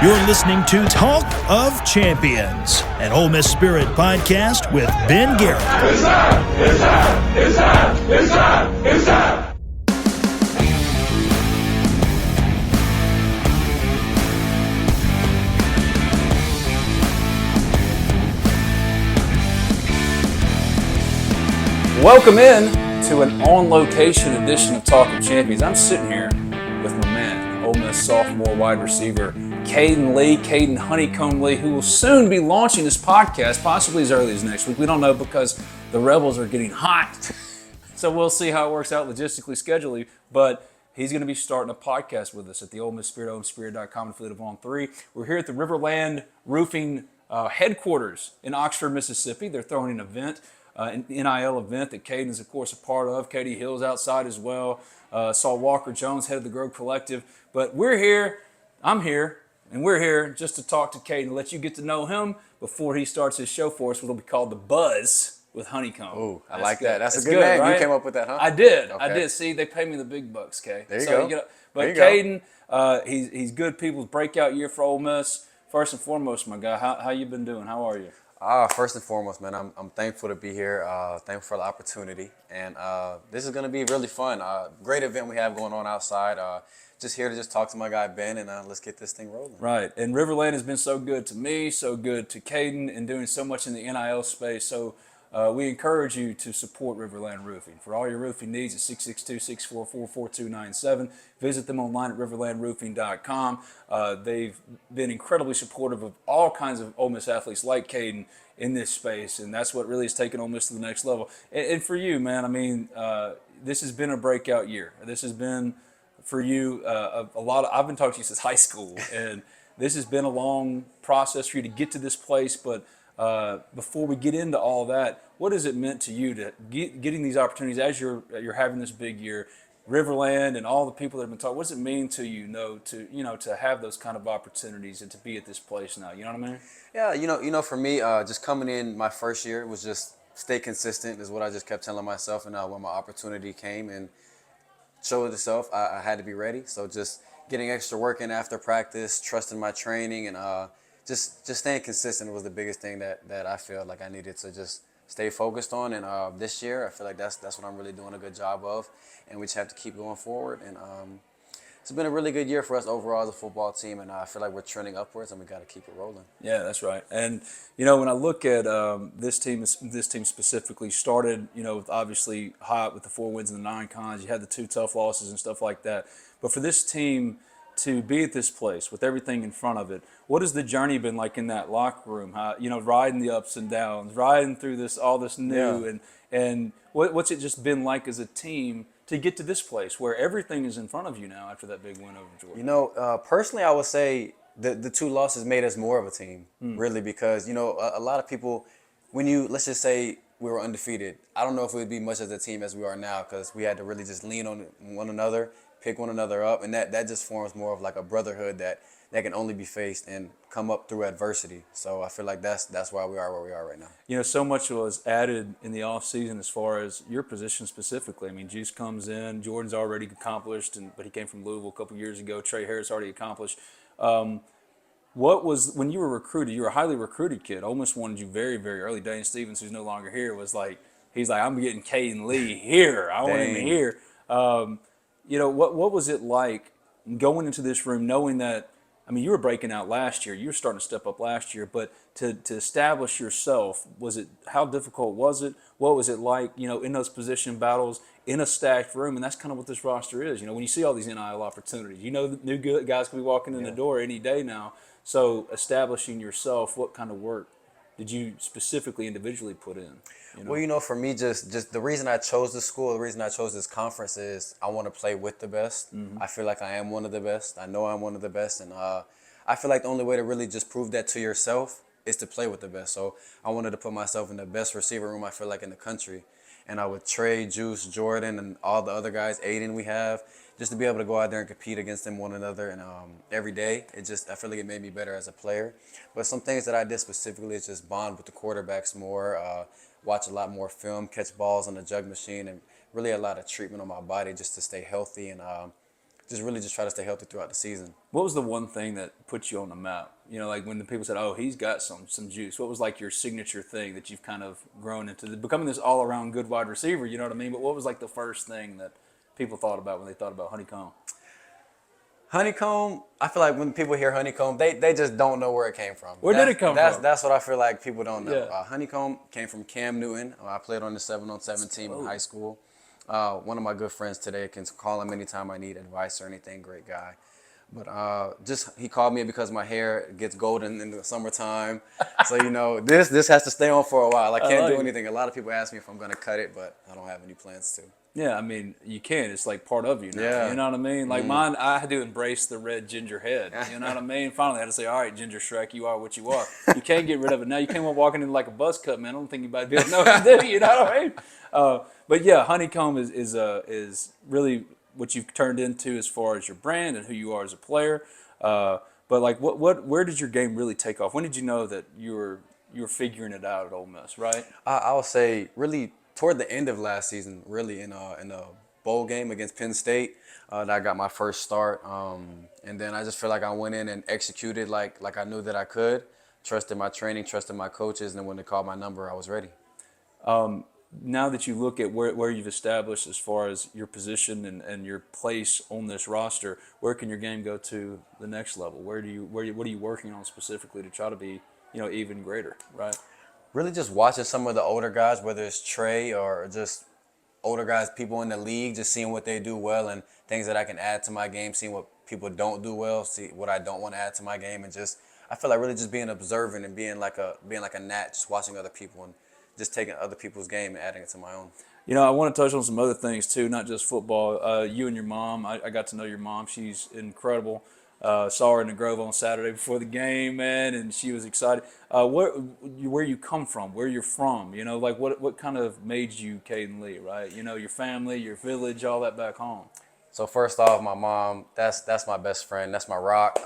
You're listening to Talk of Champions, an Ole Miss Spirit podcast with Ben Garrett. It's time! It's time! It's time! It's time! It's time! Welcome in to an on-location edition of Talk of Champions. I'm sitting here with my man, Ole Miss sophomore wide receiver, Cayden Lee, Cayden Honeycomb Lee, who will soon be launching this podcast, possibly as early as next week. We don't know because the Rebels are getting hot. So we'll see how it works out logistically, scheduling. But he's going to be starting a podcast with us at the Ole Miss Spirit, OleMissSpirit.com, affiliate of On 3. We're here at the Riverland Roofing headquarters in Oxford, Mississippi. They're throwing an event. An NIL event that Cayden is, of course, a part of. Katie Hill's outside as well. Saw Walker Jones, head of the Grove Collective. But we're here, I'm here, and we're here just to talk to Cayden, to let you get to know him before he starts his show for us, what will be called The Buzz with Honeycomb. Ooh, I like that. That's a good name. Right? You came up with that, huh? I did. Okay. I did. See, they pay me the big bucks, Kay. There you go. But Cayden, he's good people's breakout year for Ole Miss. First and foremost, my guy, how you been doing? How are you? First and foremost, man, I'm thankful to be here. Thankful for the opportunity. And this is going to be really fun. Great event we have going on outside. Just here to just talk to my guy, Ben, and let's get this thing rolling. Right. And Riverland has been so good to me, so good to Cayden, and doing so much in the NIL space. So we encourage you to support Riverland Roofing. For all your roofing needs, it's 662-644-4297. Visit them online at riverlandroofing.com. They've been incredibly supportive of all kinds of Ole Miss athletes like Cayden in this space, and that's what really has taken Ole Miss to the next level. And for you, man, I mean, this has been a breakout year. This has been, for you, a lot of, I've been talking to you since high school, and this has been a long process for you to get to this place, but before we get into all that, what has it meant to you to getting these opportunities as you're having this big year, Riverland and all the people that have been talking? What does it mean to you, to have those kind of opportunities and to be at this place now? You know what I mean? Yeah, you know, for me, just coming in my first year was just stay consistent is what I just kept telling myself. And when my opportunity came and showed itself, I had to be ready. So just getting extra work in after practice, trusting my training, and just staying consistent was the biggest thing that I feel like I needed to just stay focused on. And this year, I feel like that's what I'm really doing a good job of. And we just have to keep going forward. And it's been a really good year for us overall as a football team. And I feel like we're trending upwards, and we got to keep it rolling. Yeah, that's right. And, when I look at this team specifically started, obviously hot with the 4 wins and the 9 cons. You had the 2 tough losses and stuff like that. But for this team to be at this place with everything in front of it, what has the journey been like in that locker room? How, riding the ups and downs, riding through all this new, Yeah. and what's it just been like as a team to get to this place where everything is in front of you now after that big win over Georgia? Personally, I would say the 2 losses made us more of a team, really, because, a lot of people, let's just say we were undefeated, I don't know if it would be much as a team as we are now, because we had to really just lean on one another, pick one another up, and that just forms more of like a brotherhood that can only be faced and come up through adversity. So I feel like that's why we are where we are right now. So much was added in the offseason as far as your position specifically. I mean, Juice comes in, Jordan's already accomplished, but he came from Louisville a couple years ago. Tre Harris already accomplished. What was, when you were recruited, you were a highly recruited kid. Ole Miss wanted you very, very early. Dane Stevens, who's no longer here, was like, he's like, I'm getting Cayden Lee here. I want him here. What was it like going into this room knowing that, you were breaking out last year. You were starting to step up last year. But to establish yourself, how difficult was it? What was it like, in those position battles, in a stacked room? And that's kind of what this roster is. When you see all these NIL opportunities, the new good guys can be walking in the door any day now. So establishing yourself, what kind of work did you specifically individually put in? Well, for me, just the reason I chose this school, the reason I chose this conference is I want to play with the best. I feel like I am one of the best. I know I'm one of the best. And I feel like the only way to really just prove that to yourself is to play with the best. So I wanted to put myself in the best receiver room, I feel like, in the country. And with Tre, Juice, Jordan, and all the other guys, Aiden we have, just to be able to go out there and compete against them one another and every day, I feel like it made me better as a player. But some things that I did specifically is just bond with the quarterbacks more, watch a lot more film, catch balls on the jug machine, and really a lot of treatment on my body just to stay healthy and really just try to stay healthy throughout the season. What was the one thing that put you on the map? You know, like when the people said, "Oh, he's got some juice." What was like your signature thing that you've kind of grown into becoming this all around good wide receiver? You know what I mean? But what was like the first thing that people thought about when they thought about Honeycomb? Honeycomb, I feel like when people hear Honeycomb, they just don't know where it came from. Where did it come from? That's what I feel like people don't know. Yeah. Honeycomb came from Cam Newton. I played on the 7-on-7 team in high school. One of my good friends today, can call him anytime I need advice or anything. Great guy. But he called me because my hair gets golden in the summertime. So, you know, this has to stay on for a while. I can't do anything. A lot of people ask me if I'm going to cut it, but I don't have any plans to. Yeah, I mean, you can. It's like part of you now. Yeah. You know what I mean? Like mine, I had to embrace the red ginger head. You know what I mean? Finally, I had to say, all right, Ginger Shrek, you are what you are. You can't get rid of it. Now you can't walk in like a buzz cut, man. I don't think anybody be able to know what to do. You know what I mean? But yeah, Honeycomb is really what you've turned into as far as your brand and who you are as a player. But like, where did your game really take off? When did you know that you were figuring it out at Ole Miss, right? I would say really toward the end of last season, really in a bowl game against Penn State, that I got my first start. And then I just feel like I went in and executed like I knew that I could. Trusted my training, trusted my coaches, and then when they called my number, I was ready. Now that you look at where you've established as far as your position and your place on this roster, where can your game go to the next level? What are you working on specifically to try to be, even greater, right? Really just watching some of the older guys, whether it's Tre or just older guys, people in the league, just seeing what they do well and things that I can add to my game, seeing what people don't do well, see what I don't want to add to my game, and just I feel like really just being observant and being like a gnat, just watching other people and just taking other people's game and adding it to my own. I want to touch on some other things too, not just football. You and your mom, I got to know your mom. She's incredible. Saw her in the Grove on Saturday before the game, man, and she was excited. Where you come from, where you're from, like what kind of made you Cayden Lee, right? Your family, your village, all that back home. So first off, my mom, that's my best friend. That's my rock.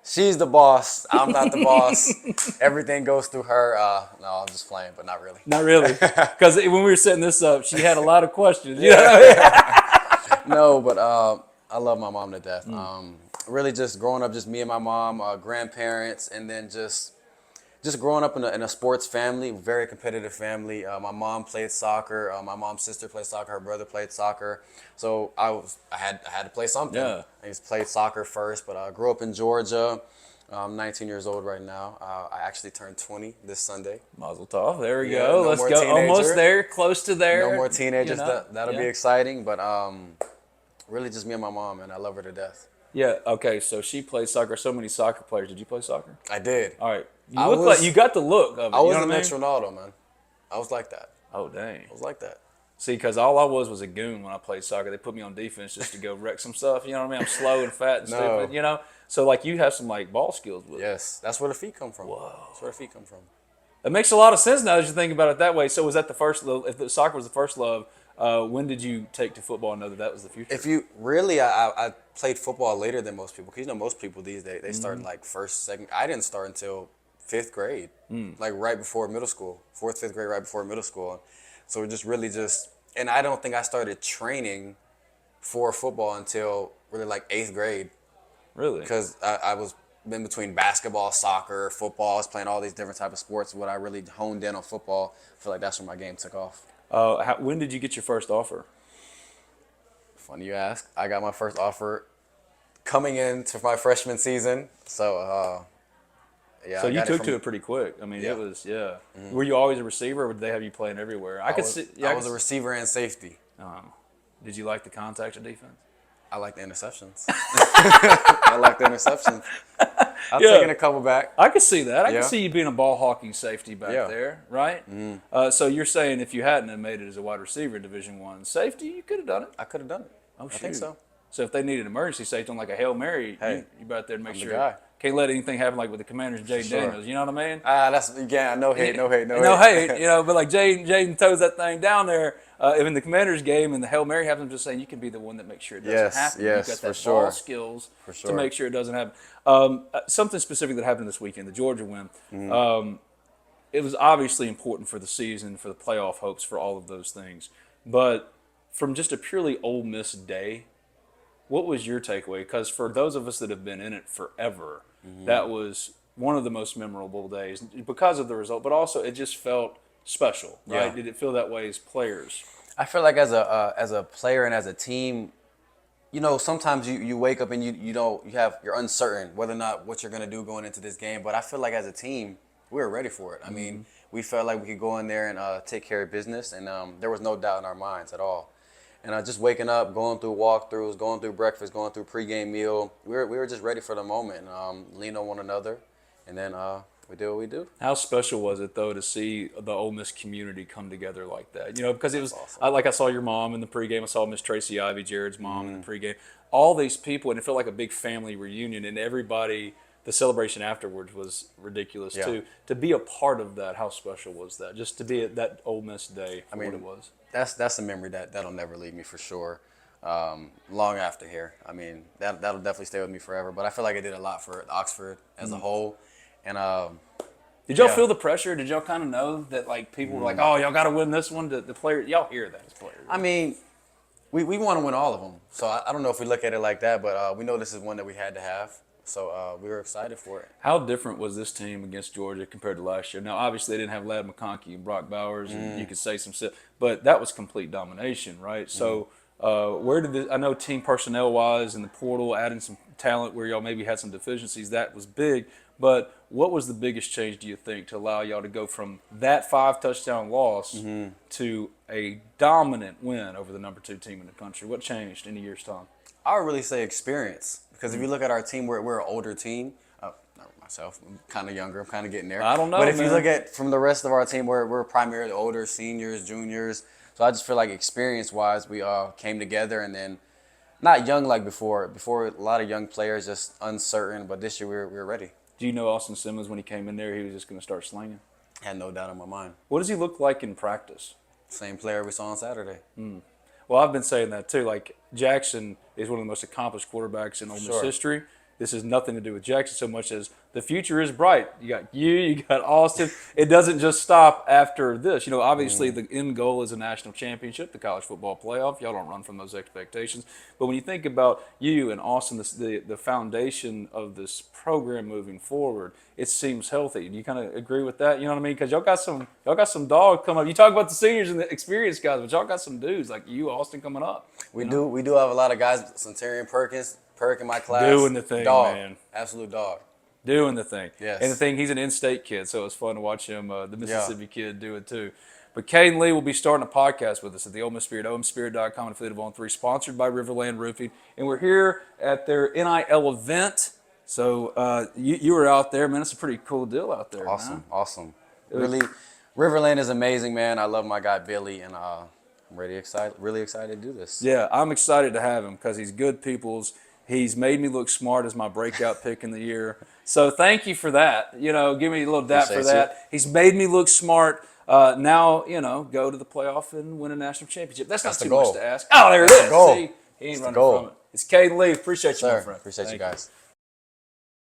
She's the boss. I'm not the boss. Everything goes through her. No, I'm just playing, but not really. Not really, because when we were setting this up, she had a lot of questions. You know what I mean? No, but I love my mom to death. Really just growing up, just me and my mom, grandparents, and then just growing up in a sports family, very competitive family. My mom played soccer. My mom's sister played soccer. Her brother played soccer. So I had to play something. Yeah. I just played soccer first, but I grew up in Georgia. I'm 19 years old right now. I actually turned 20 this Sunday. Mazel tov. There we Yeah, go. no Let's more go. teenager. Almost there. Close to there. No more teenagers. That'll be Yeah. exciting. But really just me and my mom, and I love her to death. Yeah. Okay. So she plays soccer. So many soccer players. Did you play soccer? I did. All right. You got the look of it. I was you know the what next Ronaldo, man. I was like that. Oh, dang. I was like that. See, because all I was a goon when I played soccer. They put me on defense just to go wreck some stuff. You know what I mean? I'm slow and fat and No. stupid, So, like, you have some, like, ball skills with it. Yes, that's where the feet come from. Whoa. That's where the feet come from. It makes a lot of sense now as you think about it that way. So, was that the first love? If the soccer was the first love, when did you take to football and know that was the future? If you really, I played football later than most people. Because, most people these days, they start in, like, first, second. I didn't start until 5th grade, like right before middle school, 4th, 5th grade, right before middle school. So it just really and I don't think I started training for football until really like 8th grade. Really? Because I was in between basketball, soccer, football. I was playing all these different type of sports. When I really honed in on football, I feel like that's when my game took off. When did you get your first offer? Funny you ask. I got my first offer coming into my freshman season. So, yeah. So I you got took from, to it pretty quick. I mean, Yeah. it was, Were you always a receiver, or did they have you playing everywhere? I was a receiver and safety. Did you like the contact or defense? I like the interceptions. I like the interceptions. I've taken a couple back. I could see that. I Yeah. could see you being a ball hawking safety back there, right? So you're saying if you hadn't have made it as a wide receiver in Division I safety, you could have done it. I could have done it. Oh, I think so. So if they needed emergency safety on like a Hail Mary, Hey, you better out there to make I'm the sure. guy. Can't let anything happen like with the Commanders, Jay Sure. Daniels. You know what I mean? That's no hate. No hate, but like Jaden toes that thing down there. In the Commanders game and the Hail Mary happens, I'm just saying you can be the one that makes sure it doesn't happen. Yes, You've got that for sure. ball skills For sure. to make sure it doesn't happen. Something specific that happened this weekend, the Georgia win. It was obviously important for the season, for the playoff hopes, for all of those things. But from just a purely Ole Miss day, what was your takeaway? Because for those of us that have been in it forever, that was one of the most memorable days because of the result, but also it just felt special, right? Yeah. Did it feel that way as players? I feel like as a player and as a team, sometimes you wake up and you're uncertain whether or not what you're gonna do going into this game. But I feel like as a team, we were ready for it. I mean, we felt like we could go in there and take care of business, and there was no doubt in our minds at all. And just waking up, going through walkthroughs, going through breakfast, going through pregame meal, we were just ready for the moment, and lean on one another, and then we do what we do. How special was it though to see the Ole Miss community come together like that? Because it was awesome. I saw your mom in the pregame. I saw Miss Tracy Ivy, Jared's mom, in the pregame. All these people, and it felt like a big family reunion. And everybody, the celebration afterwards was ridiculous too. To be a part of that, how special was that? Just to be at that Ole Miss day, what it was. That's a memory that'll never leave me for sure. Long after here, I mean that'll definitely stay with me forever. But I feel like I did a lot for Oxford as a whole. And did y'all feel the pressure? Did y'all kind of know that like people were like, "Oh, y'all got to win this one"? The players, y'all hear that as players. I mean, we want to win all of them. So I don't know if we look at it like that, but we know this is one that we had to have. So we were excited for it. How different was this team against Georgia compared to last year? Now, obviously, they didn't have Ladd McConkey and Brock Bowers, and you could say some stuff, but that was complete domination, right? So where did I know team personnel-wise in the portal, adding some talent where y'all maybe had some deficiencies, that was big. But what was the biggest change, do you think, to allow y'all to go from that 5-touchdown loss to a dominant win over the number 2 team in the country? What changed in a year's time? I would really say experience. Because if you look at our team, we're an older team. Not myself, I'm kind of younger. I'm kind of getting there. I don't know, But if man. you look at from the rest of our team, we're primarily older, seniors, juniors. So I just feel like experience-wise, we came together, and then not young like before. Before, a lot of young players just uncertain. But this year, we were ready. Do you know Austin Simmons, when he came in there, he was just going to start slinging? Had no doubt in my mind. What does he look like in practice? Same player we saw on Saturday. Well, I've been saying that too. Like, Jackson is one of the most accomplished quarterbacks in Ole Miss history. This has nothing to do with Jackson so much as the future is bright. You got Austin. It doesn't just stop after this. Obviously the end goal is a national championship, the college football playoff. Y'all don't run from those expectations. But when you think about you and Austin, the foundation of this program moving forward, it seems healthy. Do you kind of agree with that? You know what I mean? Because y'all got some dog coming up. You talk about the seniors and the experienced guys, but y'all got some dudes like you, Austin, coming up. We do have a lot of guys. Centurion Perk in my class. Doing the thing, dog. man. Absolute dog. Doing the thing. Yes. And the thing, he's an in-state kid, so it's fun to watch him, the Mississippi kid, do it too. But Cayden Lee will be starting a podcast with us at the Ole Miss Spirit, omspirit.com, and affiliate of On 3, sponsored by Riverland Roofing. And we're here at their NIL event. So you were out there, man. It's a pretty cool deal out there. Awesome. Really, Riverland is amazing, man. I love my guy Billy, and I'm really excited to do this. Yeah, I'm excited to have him because he's good people's. He's made me look smart as my breakout pick in the year. So thank you for that. Give me a little dap for that. He's made me look smart. Now, go to the playoff and win a national championship. That's not too much to ask. Oh, there it is. See, he ain't running from it. It's Cayden Lee. Appreciate you, my friend. Appreciate you guys.